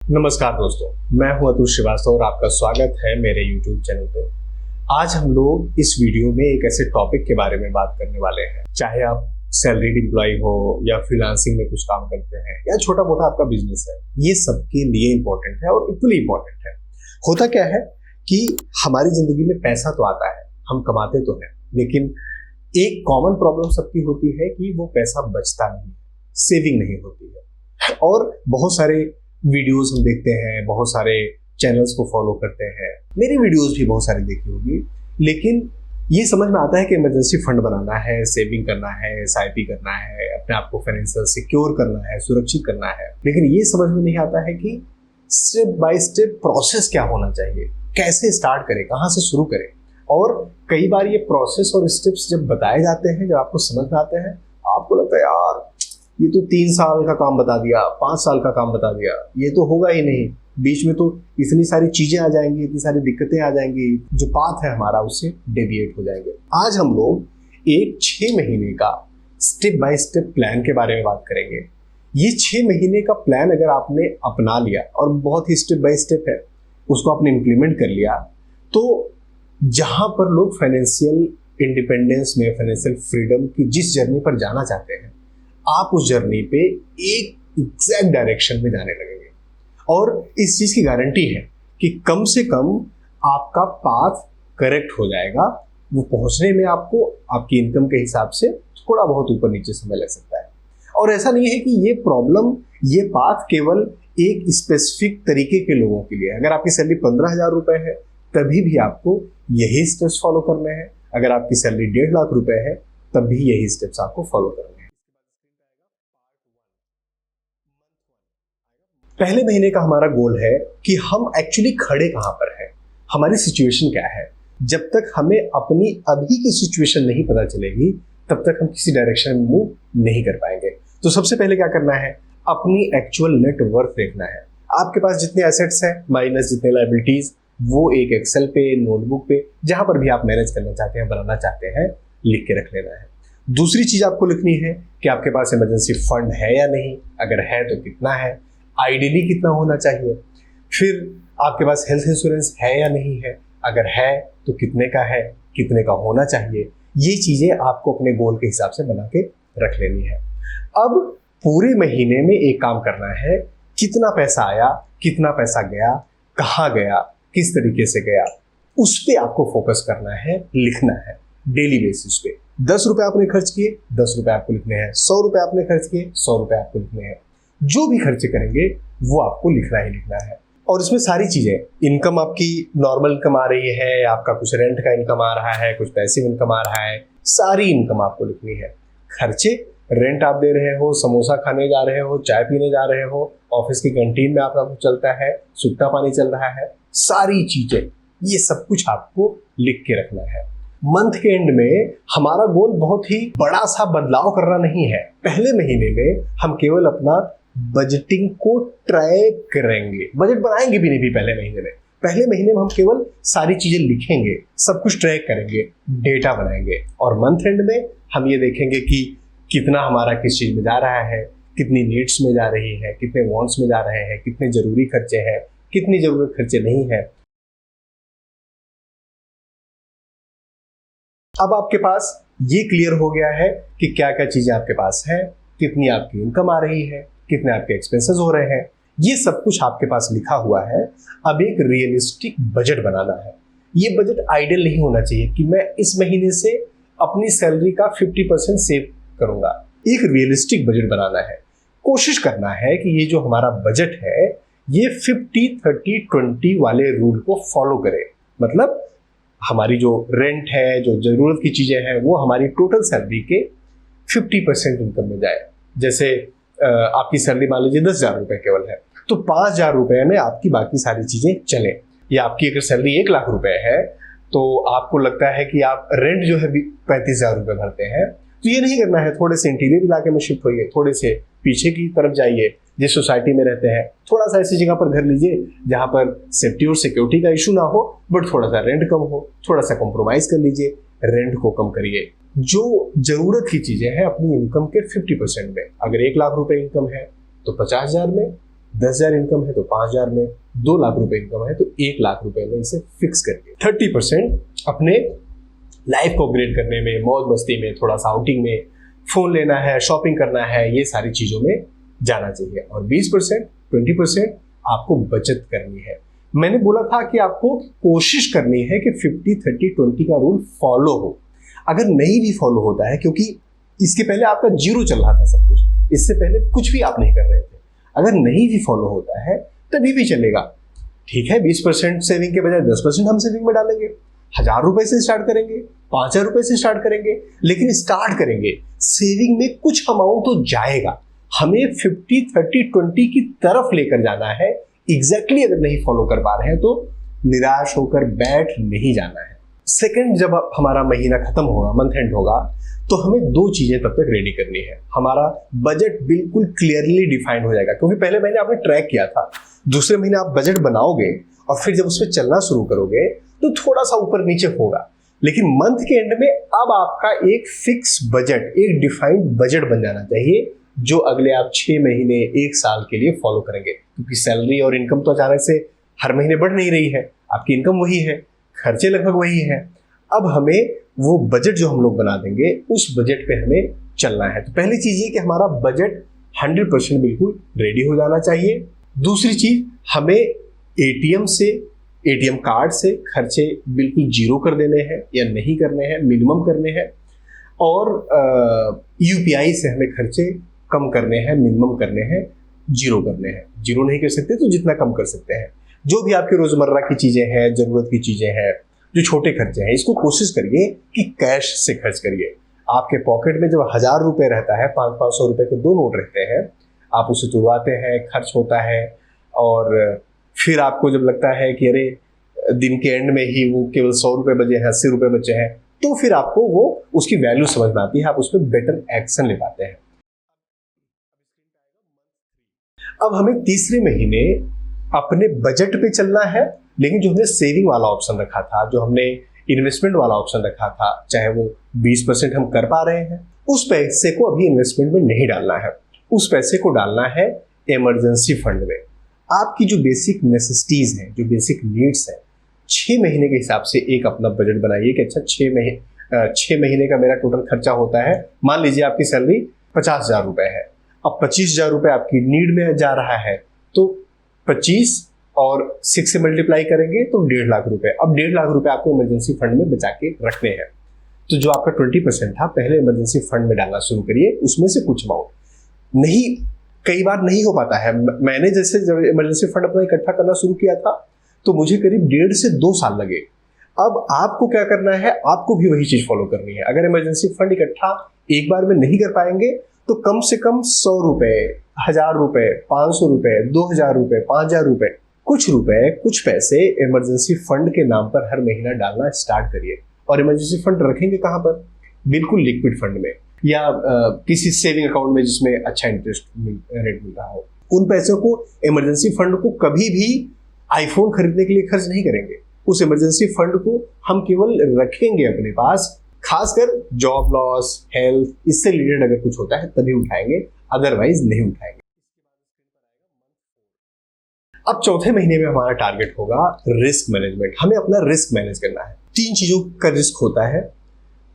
नमस्कार दोस्तों, मैं हूं अतुल श्रीवास्तव और आपका स्वागत है मेरे YouTube चैनल पे। आज हम लोग इस वीडियो में एक ऐसे टॉपिक के बारे में बात करने वाले हैं। चाहे आप सैलरीड एम्प्लॉय हो या फ्रीलांसिंग में कुछ काम करते हैं या छोटा मोटा आपका बिजनेस है, ये सबके लिए इंपॉर्टेंट है और इक्वली इंपॉर्टेंट है। होता क्या है कि हमारी जिंदगी में पैसा तो आता है, हम कमाते तो हैं, लेकिन एक कॉमन प्रॉब्लम सबकी होती है कि वो पैसा बचता नहीं है, सेविंग नहीं होती है। और बहुत सारे वीडियोस हम देखते हैं, बहुत सारे चैनल्स को फॉलो करते हैं, मेरी वीडियोस भी बहुत सारी देखी होगी, लेकिन ये समझ में आता है कि इमरजेंसी फंड बनाना है, सेविंग करना है, एसआईपी करना है, अपने आप को फाइनेंशियल सिक्योर करना है, सुरक्षित करना है, लेकिन ये समझ में नहीं आता है कि स्टेप बाय स्टेप प्रोसेस क्या होना चाहिए, कैसे स्टार्ट करें, कहाँ से शुरू करें। और कई बार ये प्रोसेस और स्टेप्स जब बताए जाते हैं, जब आपको समझ में आते हैं, आपको लगता है यार ये तो 3 साल का काम बता दिया, 5 साल का काम बता दिया, ये तो होगा ही नहीं, बीच में तो इतनी सारी चीजें आ जाएंगी, इतनी सारी दिक्कतें आ जाएंगी, जो पाथ है हमारा उससे डेविएट हो जाएंगे। आज हम लोग एक 6 महीने का स्टेप बाय स्टेप प्लान के बारे में बात करेंगे। ये 6 महीने का प्लान अगर आपने अपना लिया और बहुत ही स्टेप बाय स्टेप है, उसको आपने इम्प्लीमेंट कर लिया, तो जहां पर लोग फाइनेंशियल इंडिपेंडेंस में, फाइनेंशियल फ्रीडम की जिस जर्नी पर जाना चाहते हैं, आप उस जर्नी पे एक एग्जैक्ट डायरेक्शन में जाने लगेंगे। और इस चीज की गारंटी है कि कम से कम आपका पाथ करेक्ट हो जाएगा। वो पहुंचने में आपको आपकी इनकम के हिसाब से थोड़ा बहुत ऊपर नीचे समय लग सकता है। और ऐसा नहीं है कि ये प्रॉब्लम, ये पाथ केवल एक स्पेसिफिक तरीके के लोगों के लिए है। अगर आपकी सैलरी 15,000 रुपए है तभी भी आपको यही स्टेप्स फॉलो करने हैं। अगर आपकी सैलरी 1.5 लाख रुपए है तब भी यही स्टेप्स आपको फॉलो करने हैं। पहले महीने का हमारा गोल है कि हम एक्चुअली खड़े कहां पर हैं, हमारी सिचुएशन क्या है। जब तक हमें अपनी अभी की सिचुएशन नहीं पता चलेगी तब तक हम किसी डायरेक्शन में मूव नहीं कर पाएंगे। तो सबसे पहले क्या करना है, अपनी एक्चुअल नेटवर्थ देखना है। आपके पास जितने एसेट्स हैं माइनस जितने लायबिलिटीज, वो एक एक्सेल पे, नोटबुक पे, जहां पर भी आप मैनेज करना चाहते हैं, बनाना चाहते हैं, लिख के रख लेना है। दूसरी चीज आपको लिखनी है कि आपके पास इमरजेंसी फंड है या नहीं, अगर है तो कितना है, आइडियली कितना होना चाहिए। फिर आपके पास हेल्थ इंश्योरेंस है या नहीं है, अगर है तो कितने का है, कितने का होना चाहिए। ये चीजें आपको अपने गोल के हिसाब से बना के रख लेनी है। अब पूरे महीने में एक काम करना है, कितना पैसा आया, कितना पैसा गया, कहाँ गया, किस तरीके से गया, उस पे आपको फोकस करना है, लिखना है डेली बेसिस पे। 10 रुपए आपने खर्च किए, 10 रुपए आपको लिखने हैं। 100 रुपए आपने खर्च किए, 100 रुपए आपको लिखने हैं। जो भी खर्चे करेंगे वो आपको लिखना ही लिखना है। और इसमें सारी चीजें, इनकम आपकी नॉर्मल इनकम आ रही है, आपका कुछ रेंट का इनकम आ रहा है, कुछ पैसिव इनकम आ रहा है, सारी इनकम आपको लिखनी है। खर्चे, रेंट आप दे रहे हो, समोसा खाने जा रहे हो, चाय पीने जा रहे हो, ऑफिस की कैंटीन में आपका कुछ चलता है, सुट्टा पानी चल रहा है, सारी चीजें, ये सब कुछ आपको लिख के रखना है। मंथ के एंड में हमारा गोल बहुत ही बड़ा सा बदलाव करना नहीं है। पहले महीने में हम केवल अपना बजटिंग को ट्रैक करेंगे, बजट बनाएंगे भी नहीं भी पहले महीने में। पहले महीने में हम केवल सारी चीजें लिखेंगे, सब कुछ ट्रैक करेंगे, डेटा बनाएंगे, और मंथ एंड में हम ये देखेंगे कि कितना हमारा किस चीज में जा रहा है, कितनी नीड्स में जा रही है, कितने वांट्स में जा रहे हैं, कितने जरूरी खर्चे हैं, कितनी जरूरत खर्चे नहीं है। अब आपके पास ये क्लियर हो गया है कि क्या क्या चीजें आपके पास है, कितनी आपकी इनकम आ रही है, कितने आपके एक्सपेंसेस हो रहे हैं, ये सब कुछ आपके पास लिखा हुआ है। अब एक रियलिस्टिक बजट बनाना है। ये बजट आइडियल नहीं होना चाहिए कि मैं इस महीने से अपनी सैलरी का 50% सेव करूंगा। एक रियलिस्टिक बजट बनाना है। कोशिश करना है कि ये जो हमारा बजट है ये 50-30-20 वाले रूल को फॉलो करे। मतलब हमारी जो रेंट है, जो जरूरत की चीजें हैं, वो हमारी टोटल सैलरी के 50% इनकम में जाए। जैसे आपकी सैलरी मान लीजिए 10,000 रुपए केवल है, तो 5,000 रुपए में आपकी बाकी सारी चीजें चलें। या आपकी अगर सैलरी 1 लाख रुपए है तो आपको लगता है कि आप रेंट जो है 35,000 रुपए भरते हैं, तो ये नहीं करना है। थोड़े से इंटीरियर इलाके में शिफ्ट होइए, थोड़े से पीछे की तरफ जाइए, जिस सोसाइटी में रहते हैं थोड़ा सा ऐसी जगह पर घर लीजिए जहां पर सेफ्टी और सिक्योरिटी का इशू ना हो, बट थोड़ा सा रेंट कम हो, थोड़ा सा कॉम्प्रोमाइज कर लीजिए, रेंट को कम करिए। जो जरूरत की चीजें हैं अपनी इनकम के 50% में, अगर 1 लाख रुपए इनकम है तो 50,000 में 10,000 इनकम है तो 5,000 में, 2 लाख रुपए इनकम है तो 1 लाख रुपए में इसे फिक्स करिए। 30% अपने लाइफ को अपग्रेड करने में, मौज मस्ती में, थोड़ा सा आउटिंग में, फोन लेना है, शॉपिंग करना है, ये सारी चीजों में जाना चाहिए। और 20%, 20% आपको बचत करनी है। मैंने बोला था कि आपको कोशिश करनी है कि 50-30-20 का रूल फॉलो हो। अगर नहीं भी फॉलो होता है, क्योंकि इसके पहले आपका जीरो चल रहा था सब कुछ, इससे पहले कुछ भी आप नहीं कर रहे थे, अगर नहीं भी फॉलो होता है तभी भी चलेगा। ठीक है, 20% सेविंग के बजाय 10% हम सेविंग में डालेंगे, 1,000 रुपए से स्टार्ट करेंगे, 5,000 रुपए से स्टार्ट करेंगे, लेकिन स्टार्ट करेंगे। सेविंग में कुछ अमाउंट तो जाएगा, हमें 50-30-20 की तरफ लेकर जाना है। एग्जैक्टली अगर नहीं फॉलो कर पा रहे हैं तो निराश होकर बैठ नहीं जाना है। सेकंड, जब हमारा महीना खत्म होगा, मंथ एंड होगा, तो हमें 2 चीजें तब तक रेडी करनी है। हमारा बजट बिल्कुल क्लियरली डिफाइंड हो जाएगा, क्योंकि पहले महीने आपने ट्रैक किया था, दूसरे महीने आप बजट बनाओगे और फिर जब उसमें चलना शुरू करोगे तो थोड़ा सा ऊपर नीचे होगा, लेकिन मंथ के एंड में अब आपका एक फिक्स बजट, एक डिफाइंड बजट बन जाना चाहिए, जो अगले आप 6 महीने, 1 साल के लिए फॉलो करेंगे। क्योंकि सैलरी और इनकम तो अचानक से हर महीने बढ़ नहीं रही है, आपकी इनकम वही है, खर्चे लगभग वही है। अब हमें वो बजट जो हम लोग बना देंगे, उस बजट पे हमें चलना है। तो पहली चीज ये कि हमारा बजट 100% बिल्कुल रेडी हो जाना चाहिए। दूसरी चीज, हमें एटीएम कार्ड से खर्चे बिल्कुल जीरो कर देने हैं या नहीं करने हैं, मिनिमम करने हैं। और यूपीआई से हमें खर्चे कम करने हैं, मिनिमम करने हैं, जीरो करने हैं। जीरो नहीं कर सकते तो जितना कम कर सकते हैं। जो भी आपके रोजमर्रा की चीजें हैं, जरूरत की चीजें हैं, जो छोटे खर्चे हैं, इसको कोशिश करिए कि कैश से खर्च करिए। आपके पॉकेट में जब 1,000 रुपए रहता है, 500-500 रुपए के 2 नोट रहते हैं, आप उसे तुड़वाते हैं, खर्च होता है, और फिर आपको जब लगता है कि अरे दिन के एंड में ही वो केवल 100 रुपए बचे हैं, 80 रुपए बचे हैं, तो फिर आपको वो उसकी वैल्यू समझ में आती है, आप उस पर बेटर एक्शन ले पाते हैं। अब हमें तीसरे महीने अपने बजट पे चलना है, लेकिन जो हमने सेविंग वाला ऑप्शन रखा था, जो हमने इन्वेस्टमेंट वाला ऑप्शन रखा था, चाहे वो 20% हम कर पा रहे हैं, उस पैसे को अभी इन्वेस्टमेंट में नहीं डालना है। उस पैसे को डालना है इमरजेंसी फंड में। आपकी जो बेसिक नेसेसिटीज हैं, जो बेसिक नीड्स हैं, 6 महीने के हिसाब से एक अपना बजट बनाइए कि अच्छा 6 महीने का मेरा टोटल खर्चा होता है। मान लीजिए आपकी सैलरी 50,000 रुपए है, अब 25,000 रुपए आपकी नीड में जा रहा है, तो 25 और 6 से मल्टीप्लाई करेंगे तो 1.5 लाख रुपए। अब 1.5 लाख रुपए आपको इमरजेंसी फंड में बचा के रखने हैं। तो जो आपका 20% था, पहले इमरजेंसी फंड में डालना शुरू करिए, उसमें से कुछ अमाउंट। नहीं, कई बार नहीं हो पाता है। मैंने जैसे जब इमरजेंसी फंड अपना इकट्ठा करना शुरू किया था तो मुझे करीब 1.5 से 2 साल लगे। अब आपको क्या करना है, आपको भी वही चीज फॉलो करनी है। अगर इमरजेंसी फंड इकट्ठा एक बार में नहीं कर पाएंगे तो कम से कम 100 रुपए, 1,000 रुपए, 500 रुपए, 2,000 रुपए, 5,000 रुपए, कुछ पैसे इमरजेंसी फंड के नाम पर हर महीना डालना स्टार्ट करिए। और इमरजेंसी फंड रखेंगे कहां पर? बिल्कुल लिक्विड फंड में, या किसी सेविंग अकाउंट में जिसमें अच्छा इंटरेस्ट रेट मिल रहा हो। उन पैसों को, इमरजेंसी फंड को कभी भी आईफोन खरीदने के लिए खर्च नहीं करेंगे। उस इमरजेंसी फंड को हम केवल रखेंगे अपने पास, खासकर जॉब लॉस, हेल्थ, इससे रिलेटेड अगर कुछ होता है तभी उठाएंगे, अदरवाइज नहीं उठाएंगे। अब चौथे महीने में हमारा टारगेट होगा रिस्क मैनेजमेंट। हमें अपना रिस्क मैनेज करना है। 3 चीजों का रिस्क होता है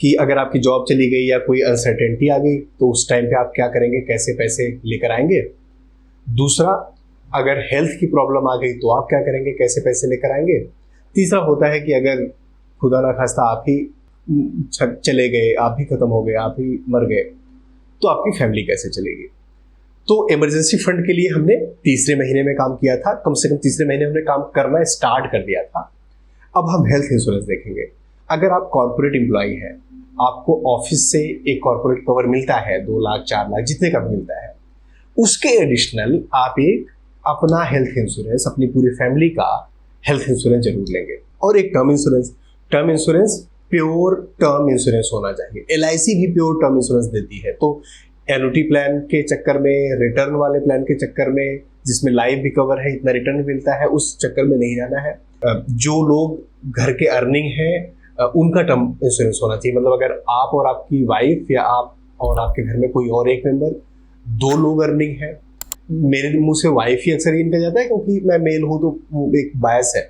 कि अगर आपकी जॉब चली गई या कोई अनसर्टेनिटी आ गई तो उस टाइम पे आप क्या करेंगे, कैसे पैसे लेकर आएंगे। दूसरा, अगर हेल्थ की प्रॉब्लम आ गई तो आप क्या करेंगे, कैसे पैसे लेकर आएंगे। तीसरा होता है कि अगर खुदा ना खास्ता आप ही चले गए, आप ही खत्म हो गए, आप ही मर गए, तो आपकी फैमिली कैसे चलेगी। तो इमरजेंसी फंड के लिए हमने तीसरे महीने में काम किया था, कम से कम तीसरे महीने हमने काम करना स्टार्ट कर दिया था। अब हम हेल्थ इंश्योरेंस देखेंगे। अगर आप कॉर्पोरेट एम्प्लॉई हैं, आपको ऑफिस से एक कॉर्पोरेट कवर मिलता है, 2 लाख 4 लाख जितने का भी मिलता है, उसके एडिशनल आप एक अपना हेल्थ इंश्योरेंस, अपनी पूरी फैमिली का हेल्थ इंश्योरेंस जरूर लेंगे। और एक term insurance pure term insurance होना चाहिए। LIC भी प्योर टर्म इंश्योरेंस देती है। तो एनुटी प्लान के चक्कर में, रिटर्न वाले प्लान के चक्कर में, जिसमें लाइफ भी कवर है, इतना रिटर्न मिलता है, उस चक्कर में नहीं जाना है। जो लोग घर के अर्निंग है उनका टर्म इंश्योरेंस होना चाहिए। मतलब अगर आप और आपकी वाइफ, या आप और आपके घर में कोई और एक मेंबर, 2 लोग अर्निंग है, मेरे मुंह से वाइफ ही अक्सर ये निकल जाता है क्योंकि मैं मेल हूं तो वो एक बायस है,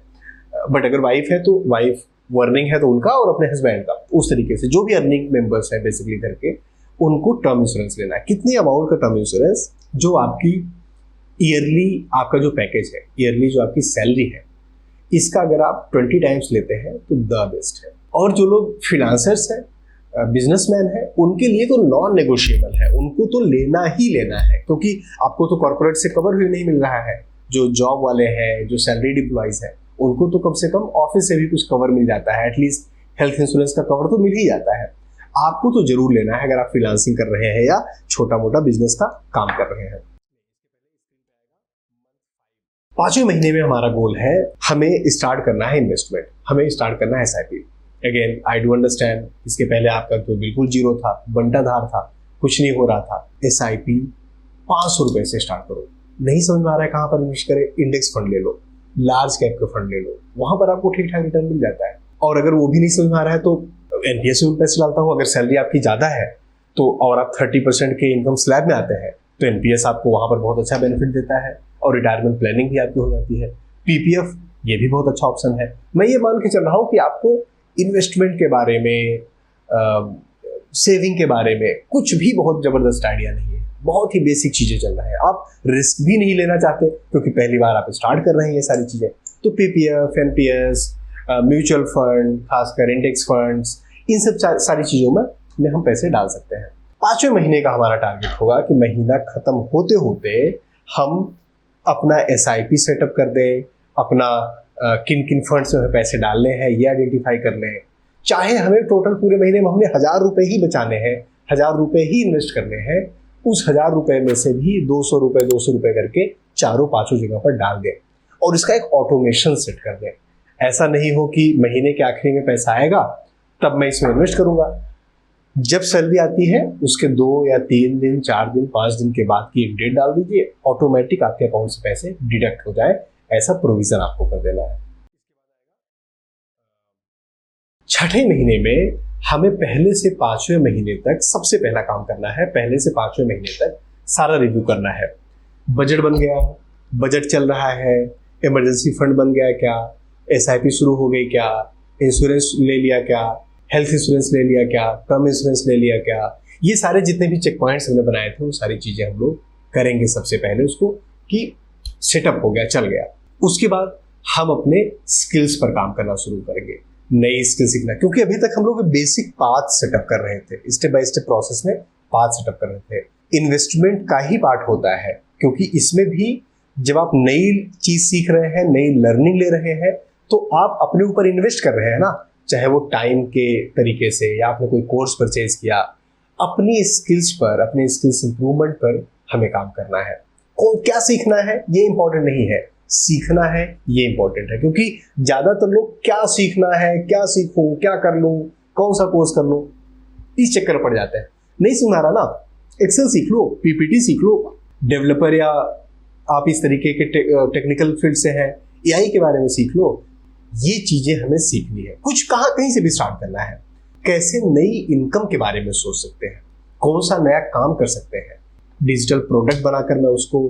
बट अगर वाइफ है तो वाइफ अर्निंग है तो उनका और अपने हस्बैंड का, उस तरीके से जो भी अर्निंग मेंबर्स है बेसिकली घर के, उनको टर्म इंश्योरेंस लेना है। कितनी अमाउंट का टर्म इंश्योरेंस? जो आपकी ईयरली आपका जो पैकेज है, ईयरली जो आपकी सैलरी है, इसका अगर आप 20 टाइम्स लेते हैं तो द बेस्ट है। और जो लोग फ्रीलांसर्स हैं, बिजनेसमैन है, उनके लिए तो नॉन नेगोशिएबल है, उनको तो लेना ही लेना है, क्योंकि आपको तो कॉर्पोरेट से कवर भी नहीं मिल रहा है। जो जॉब वाले हैं, जो सैलरीड एम्प्लॉइज हैं, उनको तो कम से कम ऑफिस से भी कुछ कवर मिल जाता है, एटलीस्ट हेल्थ इंश्योरेंस का कवर तो मिल ही जाता है। आपको तो जरूर लेना है अगर आप फ्रीलांसिंग कर रहे हैं या छोटा मोटा बिजनेस का काम कर रहे हैं। 5वें महीने में हमारा गोल है, हमें स्टार्ट करना है इन्वेस्टमेंट, हमें स्टार्ट करना है SIP। Again I do understand, इसके पहले आपका तो बिल्कुल जीरो था, बंटाधार था, कुछ नहीं हो रहा था। SIP 500 रुपए से स्टार्ट करो। नहीं समझ में आ रहा है कहाँ पर इन्वेस्ट करें, इंडेक्स फंड ले लो, लार्ज कैप का फंड ले लो, वहां पर आपको ठीक ठाक रिटर्न मिल जाता है। और अगर वो भी नहीं समझ में आ रहा है तो NPS में पैसे डालता हूँ। अगर सैलरी आपकी ज्यादा है तो और आप 30% के इनकम स्लैब में आते हैं तो NPS आपको वहां पर बहुत अच्छा बेनिफिट देता है और रिटायरमेंट प्लानिंग भी आपकी हो जाती है। PPF ये भी बहुत अच्छा ऑप्शन है। मैं ये मान के चल रहा हूँ कि आपको इन्वेस्टमेंट के बारे में, सेविंग के बारे में कुछ भी बहुत जबरदस्त आइडिया नहीं है, बहुत ही बेसिक चीजें चल रहा है। आप रिस्क भी नहीं लेना चाहते क्योंकि पहली बार आप स्टार्ट कर रहे हैं ये सारी चीजें, तो PPF, NPS, म्यूचुअल फंड, खासकर इंडेक्स फंड्स, इन सब सारी चीजों में हम पैसे डाल सकते हैं। 5वें महीने का हमारा टारगेट होगा कि महीना खत्म होते होते हम अपना SIP सेटअप कर दें, अपना किन किन फंड्स में पैसे डालने हैं ये आइडेंटिफाई कर लें। चाहे हमें टोटल पूरे महीने में हमने 1000 रुपए ही बचाने हैं, 1000 रुपए ही इन्वेस्ट करने हैं, उस 1000 रुपए में से भी 200 रुपए करके चारों पांचों जगह पर डाल दें और इसका एक ऑटोमेशन सेट कर दें। ऐसा नहीं हो कि महीने के आखिरी में पैसा आएगा तब मैं इसमें इन्वेस्ट करूंगा। जब सैलरी आती है उसके 2 या 3 दिन, 4 दिन, 5 दिन के बाद की एक डेट डाल दीजिए, ऑटोमेटिक आपके अकाउंट से पैसे डिडक्ट हो जाए, ऐसा प्रोविजन आपको कर देना है। 6ठे महीने में हमें पहले से 5वें महीने तक सबसे पहला काम करना है, पहले से 5वें महीने तक सारा रिव्यू करना है। बजट बन गया, बजट चल रहा है, इमरजेंसी फंड बन गया क्या, SIP शुरू हो गई क्या, इंश्योरेंस ले लिया क्या, हेल्थ इंश्योरेंस ले लिया क्या, टर्म इंश्योरेंस ले लिया क्या, ये सारे जितने भी चेक पॉइंट्स हमने बनाए थे वो सारी चीजें हम लोग करेंगे सबसे पहले उसको कि सेटअप हो गया, चल गया। उसके बाद हम अपने स्किल्स पर काम करना शुरू करेंगे, नई स्किल सीखना, क्योंकि अभी तक हम लोग बेसिक पाथ सेटअप कर रहे थे, स्टेप बाय स्टेप प्रोसेस में पाथ सेटअप कर रहे थे। इन्वेस्टमेंट का ही पार्ट होता है क्योंकि इसमें भी जब आप नई चीज सीख रहे हैं, नई लर्निंग ले रहे हैं, तो आप अपने ऊपर इन्वेस्ट कर रहे हैं ना, चाहे वो टाइम के तरीके से या आपने कोई कोर्स परचेज किया, अपनी स्किल्स पर, अपने स्किल्स इंप्रूवमेंट पर हमें काम करना है। कौन क्या सीखना है ये इंपॉर्टेंट नहीं है, सीखना है ये इंपॉर्टेंट है, क्योंकि ज्यादातर लोग क्या सीखना है, क्या सीखूं, क्या कर लूं, कौन सा कोर्स कर लूं, इस चक्कर पड़ जाते हैं। नहीं सुना रहा ना, एक्सेल सीख लो, PPT सीख लो, डेवलपर या आप इस तरीके के टेक्निकल फील्ड से हैं, AI के बारे में सीख लो। ये चीजें हमें सीखनी है, कुछ कहीं से भी स्टार्ट करना है। कैसे नई इनकम के बारे में सोच सकते हैं, कौन सा नया काम कर सकते हैं, डिजिटल प्रोडक्ट बनाकर मैं उसको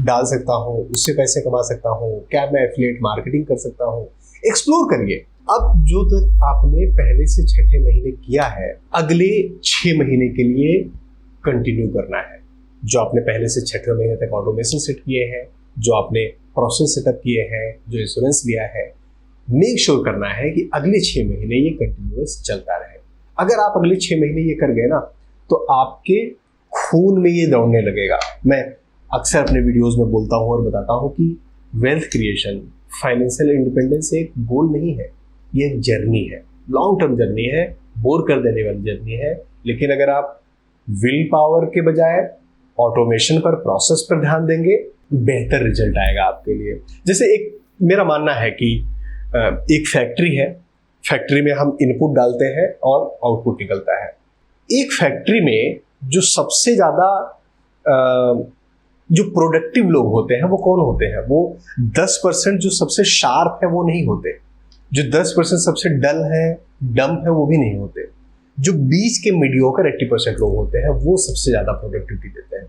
डाल सकता हूँ, उससे पैसे कमा सकता हूँ, क्या मैं एफिलिएट मार्केटिंग कर सकता हूँ, एक्सप्लोर करिए। अब जो तक आपने पहले से 6ठे महीने किया है, अगले 6 महीने के लिए कंटिन्यू करना है। जो आपने पहले से 6ठे महीने तक ऑटोमेशन सेट किए हैं, जो आपने प्रोसेस सेटअप किए हैं, जो इंश्योरेंस लिया है, मेक श्योर करना है कि अगले 6 महीने ये कंटिन्यूअस चलता रहे। अगर आप अगले 6 महीने ये कर गए ना तो आपके खून में ये दौड़ने लगेगा। मैं अक्सर अपने वीडियोस में बोलता हूँ और बताता हूँ कि वेल्थ क्रिएशन, फाइनेंशियल इंडिपेंडेंस एक गोल नहीं है, ये एक जर्नी है, लॉन्ग टर्म जर्नी है, बोर कर देने वाली जर्नी है। लेकिन अगर आप विल पावर के बजाय ऑटोमेशन पर, प्रोसेस पर ध्यान देंगे, बेहतर रिजल्ट आएगा आपके लिए। जैसे एक मेरा मानना है कि एक फैक्ट्री है, फैक्ट्री में हम इनपुट डालते हैं और आउटपुट निकलता है। एक फैक्ट्री में जो सबसे ज्यादा जो प्रोडक्टिव लोग होते हैं वो कौन होते हैं? वो 10% जो सबसे शार्प है वो नहीं होते, जो 10% सबसे डल है, डम है, वो भी नहीं होते, जो बीच के मीडियोकर 80% लोग होते हैं वो सबसे ज्यादा प्रोडक्टिविटी देते हैं।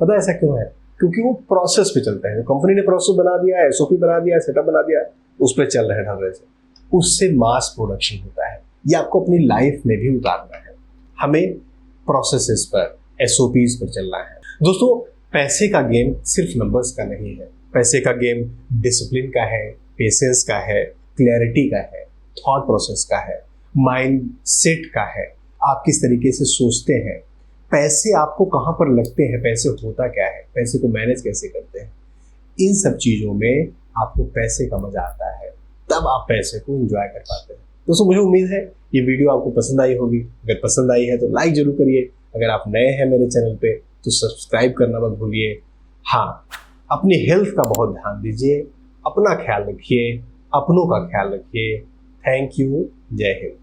पता है ऐसा क्यों है? क्योंकि वो प्रोसेस पे चलते हैं। कंपनी ने प्रोसेस बना दिया, एसओपी बना दिया, सेटअप बना दिया, उस पर चल रहे हैं ढंग से, उससे मास प्रोडक्शन होता है। ये आपको अपनी लाइफ में भी उतारना है। हमें प्रोसेसेस पर, एसओपीज पर चलना है। दोस्तों, पैसे का गेम सिर्फ नंबर्स का नहीं है। पैसे का गेम डिसिप्लिन का है, पेशेंस का है, क्लैरिटी का है, थॉट प्रोसेस का है, माइंड सेट का है। आप किस तरीके से सोचते हैं, पैसे आपको कहाँ पर लगते हैं, पैसे होता क्या है, पैसे को मैनेज कैसे करते हैं, इन सब चीज़ों में आपको पैसे का मजा आता है, तब आप पैसे को एंजॉय कर पाते हैं। दोस्तों, मुझे उम्मीद है ये वीडियो आपको पसंद आई होगी। अगर पसंद आई है तो लाइक जरूर करिए। अगर आप नए हैं मेरे चैनल पे तो सब्सक्राइब करना मत भूलिए। हाँ, अपनी हेल्थ का बहुत ध्यान दीजिए, अपना ख्याल रखिए, अपनों का ख्याल रखिए। Thank you. जय हिंद।